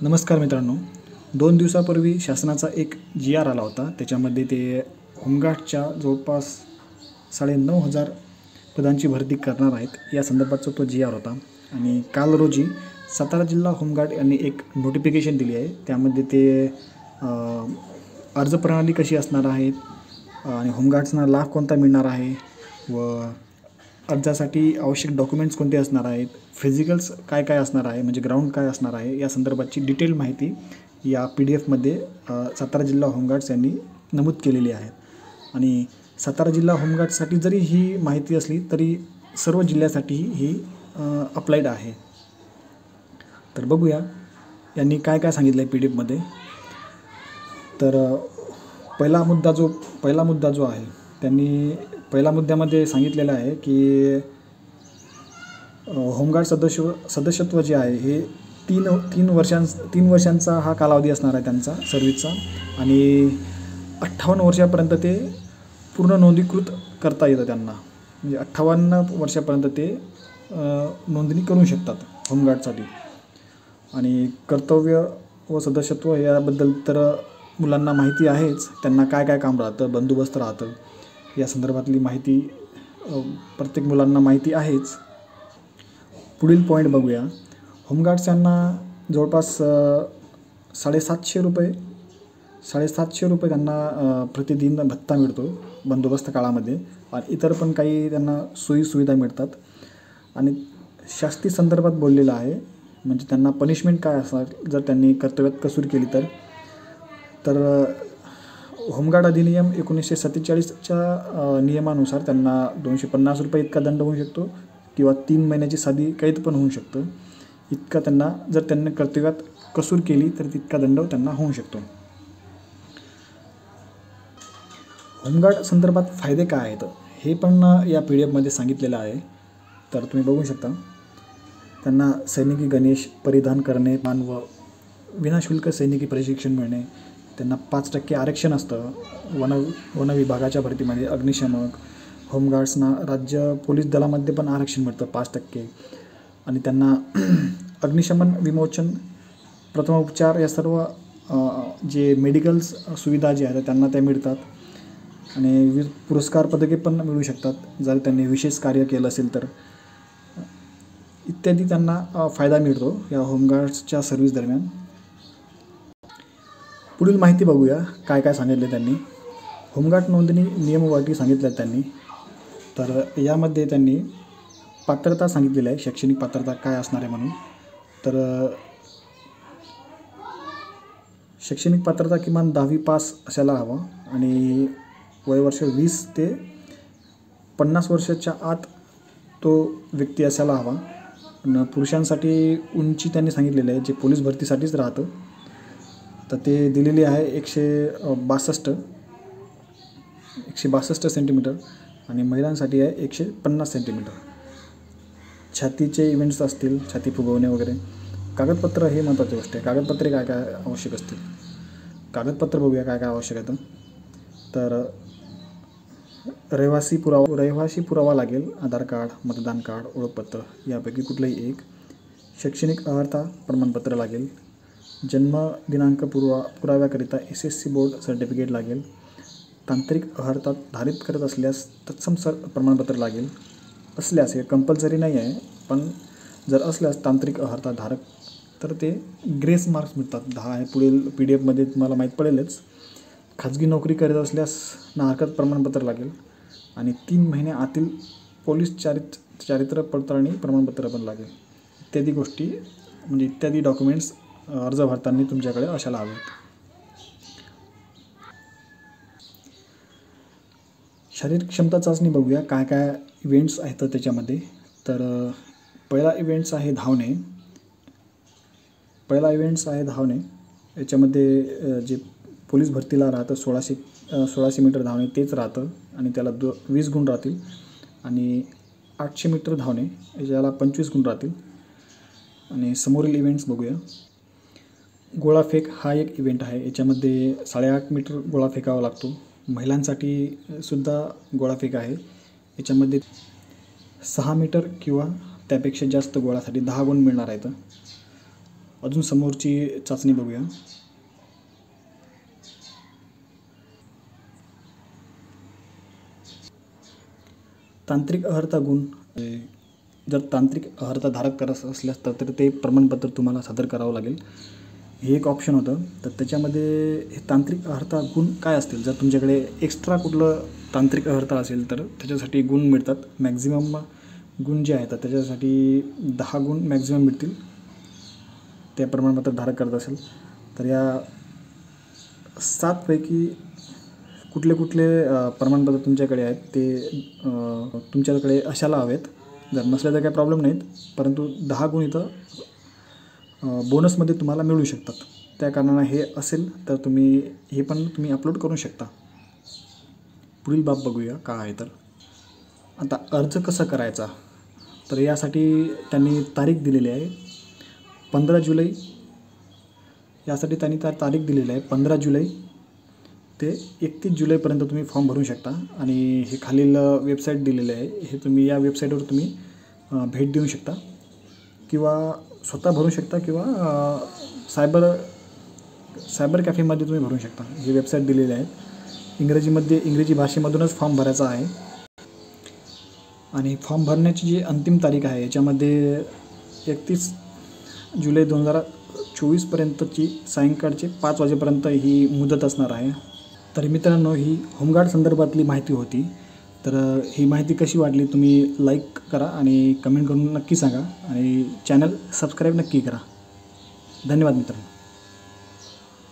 नमस्कार मित्रांनो, 2 दिवसापूर्वी शासनाचा एक जी.आर. आला होता. त्याच्यामध्ये ते होमगार्डच्या जवळपास 9,500 पदांची भरती करणार आहेत, या संदर्भातचा तो जी.आर. होता. आणि काल रोजी सातारा जिल्हा होमगार्ड यांनी एक नोटिफिकेशन दिली आहे. त्यामध्ये ते अर्ज प्रणाली कशी असणार आहे आणि होमगार्ड्सना लाभ कोणता मिळणार आहे व अर्जासाठी आवश्यक डॉक्युमेंट्स कोणते असणार आहेत, फिजिकल्स काय काय असणार आहे, म्हणजे ग्राउंड काय असणार आहे, या संदर्भाची डिटेल माहिती या PDF मध्ये सातारा जिल्हा होमगार्ड्स यांनी नमूद केलेली आहे. आणि सातारा जिल्हा होमगार्डसाठी जरी ही माहिती असली तरी सर्व जिल्ह्यासाठी ही अप्लाइड आहे. तर बघूया यांनी काय काय सांगितलं आहे PDF मध्ये. तर पहिला मुद्दा जो आहे त्यांनी पहिल्या मुद्द्यामध्ये सांगितलेलं आहे की होमगार्ड सदस्यत्व जे आहे हे 3 वर्षांचा हा कालावधी असणार आहे त्यांचा सर्व्हिसचा. आणि 58 वर्षापर्यंत ते पूर्ण नोंदणीकृत करता येतं त्यांना, म्हणजे 58 वर्षापर्यंत ते नोंदणी करू शकतात होमगार्डसाठी. आणि कर्तव्य व सदस्यत्व याबद्दल तर मुलांना माहिती आहेच, त्यांना काय काय काम राहतं, बंदोबस्त राहतं, या संदर्भातली माहिती प्रत्येक मुलांना माहिती आहेच. पुढील पॉईंट बघूया. होमगार्ड्स यांना जवळपास 750 रुपये त्यांना प्रतिदिन भत्ता मिळतो बंदोबस्त काळामध्ये. आणि इतर पण काही त्यांना सोयीसुविधा मिळतात. आणि शास्ती संदर्भात बोललेलं आहे, म्हणजे त्यांना पनिशमेंट काय असणार जर त्यांनी कर्तव्यात कसूर केली तर होमगार्ड अधिनियम 1947च्या नियमानुसार त्यांना 250 रुपये इतका दंड होऊ शकतो किंवा 3 महिन्याची साधी कैद पण होऊ शकतं. इतका त्यांना जर त्यांनी कर्तव्यात कसूर केली तर तितका दंड त्यांना होऊ शकतो. होमगार्ड संदर्भात फायदे काय आहेत हे पण या PDF मध्ये सांगितलेलं आहे. तर तुम्ही बघू शकता. त्यांना सैनिकी गणेश परिधान करणे व विनाशुल्क सैनिकी प्रशिक्षण मिळणे, त्यांना 5% आरक्षण असतं वन विभागाच्या भरतीमध्ये. अग्निशमक होमगार्ड्सना राज्य पोलीस दलामध्ये पण आरक्षण मिळतं 5%. आणि त्यांना अग्निशमन विमोचन प्रथमोपचार या सर्व जे मेडिकल्स सुविधा जे आहेत त्यांना त्या मिळतात. आणि पुरस्कार पदके पण मिळू शकतात जर त्यांनी विशेष कार्य केलं असेल तर, इत्यादी त्यांना फायदा मिळतो या होमगार्ड्सच्या सर्व्हिस दरम्यान. पुढील माहिती बघूया काय काय सांगितले त्यांनी. होमगार्ड नोंदणी नियम व अटी सांगितल्या त्यांनी. तर यामध्ये त्यांनी पात्रता सांगितलेली आहे, शैक्षणिक पात्रता काय असणार आहे म्हणून. तर शैक्षणिक पात्रता किमान 10वी पास असायला हवं आणि वयवर्ष 20 ते 50 वर्षाच्या आत तो व्यक्ती असायला हवा. पुरुषांसाठी उंची त्यांनी सांगितलेली आहे, जे पोलीस भरतीसाठीच राहतं, तर ते दिलेली आहे 162 सेंटीमीटर. आणि महिलांसाठी आहे 150 सेंटीमीटर. छातीचे इव्हेंट्स असतील, छाती फुगवणे वगैरे. कागदपत्र हे महत्त्वाची गोष्ट आहे. कागदपत्रे काय काय आवश्यक असतील, कागदपत्र बघूया काय काय आवश्यक आहे. तर रहिवासी पुरावा लागेल, आधार कार्ड, मतदान कार्ड, ओळखपत्र यापैकी कुठलंही एक. शैक्षणिक अर्हता प्रमाणपत्र लागेल. जन्म दिनांक पुराव्याकरिता SSC बोर्ड सर्टिफिकेट लागेल. तांत्रिक अर्हता धारित करत असल्यास तत्सम प्रमाणपत्र लागेल. असल्यास हे कंपल्सरी नाही आहे, पण जर असल्यास तांत्रिक अर्हता धारक तर ते ग्रेस मार्क्स मिळतात 10 आहे. पुढील PDF मध्ये तुम्हाला माहीत पडेलच. खाजगी नोकरी करत असल्यास नाहरकत प्रमाणपत्र लागेल. आणि 3 महिन्या आतील पोलीस चारित्र्य पडताळणी प्रमाणपत्र पण लागेल. इत्यादी गोष्टी म्हणजे इत्यादी डॉक्युमेंट्स अर्ज भरताना तुमच्याकडे असायला हवेत. शारीरिक क्षमता चाचणी बघूया काय काय इव्हेंट्स आहेत त्याच्यामध्ये. तर पहिला इव्हेंट्स आहे धावणे. याच्यामध्ये जे पोलीस भरतीला राहतं 1600 मीटर धावणे तेच राहतं आणि त्याला 20 गुण राहतील. आणि 800 मीटर धावणे याच्याला 25 गुण राहतील. आणि समोरील इव्हेंट्स बघूया. गोळाफेक हा एक इव्हेंट आहे. याच्यामध्ये 8.5 मीटर गोळा फेकावा लागतो. महिलांसाठी सुद्धा गोळाफेक आहे. याच्यामध्ये 6 मीटर किंवा त्यापेक्षा जास्त गोळासाठी 10 गुण मिळणार आहेत. अजून समोरची चाचणी बघूया. तांत्रिक अर्हता गुण. जर तांत्रिक अर्हता धारक करत असल्यास तर ते प्रमाणपत्र तुम्हाला सादर करावं लागेल. हे एक ऑप्शन होतं. तर त्याच्यामध्ये हे तांत्रिक अर्हता गुण काय असतील, जर तुमच्याकडे एक्स्ट्रा कुठलं तांत्रिक अर्हता असेल तर त्याच्यासाठी गुण मिळतात. मॅक्झिमम गुण जे आहेत त्याच्यासाठी 10 गुण मॅक्झिमम मिळतील त्या प्रमाणपत्र धारक करत असेल तर. या 7 पैकी कुठले कुठले प्रमाणपत्र तुमच्याकडे आहेत ते तुमच्याकडे असायला हवेत. जर नसले तर काही प्रॉब्लेम नाहीत, परंतु 10 गुण इथं बोनसमध्ये तुम्हाला मिळू शकतात. त्या कारणानं हे असेल तर हे पण तुम्ही अपलोड करू शकता. पुढील बाब बघूया काय आहे तर. आता अर्ज कसा करायचा, तर यासाठी त्यांनी तारीख दिलेली आहे 15 जुलै. यासाठी त्यांनी तारीख दिलेली आहे 15 जुलै ते 31 जुलैपर्यंत तुम्ही फॉर्म भरू शकता. आणि हे खालील वेबसाईट दिलेले आहे, हे तुम्ही या वेबसाईटवर तुम्ही भेट देऊ शकता किंवा स्वतः भरू शकता किंवा सायबर कॅफेमध्ये तुम्ही भरू शकता. ही वेबसाईट दिलेली आहे. इंग्रजी भाषेमधूनच फॉर्म भरायचा आहे. आणि फॉर्म भरण्याची जी अंतिम तारीख आहे याच्यामध्ये 31 जुलै 2024पर्यंतची सायंकाळचे 5 वाजेपर्यंत ही मुदत असणार आहे. तर मित्रांनो, ही होमगार्ड संदर्भातली माहिती होती. तर ही माहिती कशी वाटली तुम्ही लाईक करा आणि कमेंट करून नक्की सांगा आणि चॅनल सबस्क्राईब नक्की करा. धन्यवाद मित्रांनो.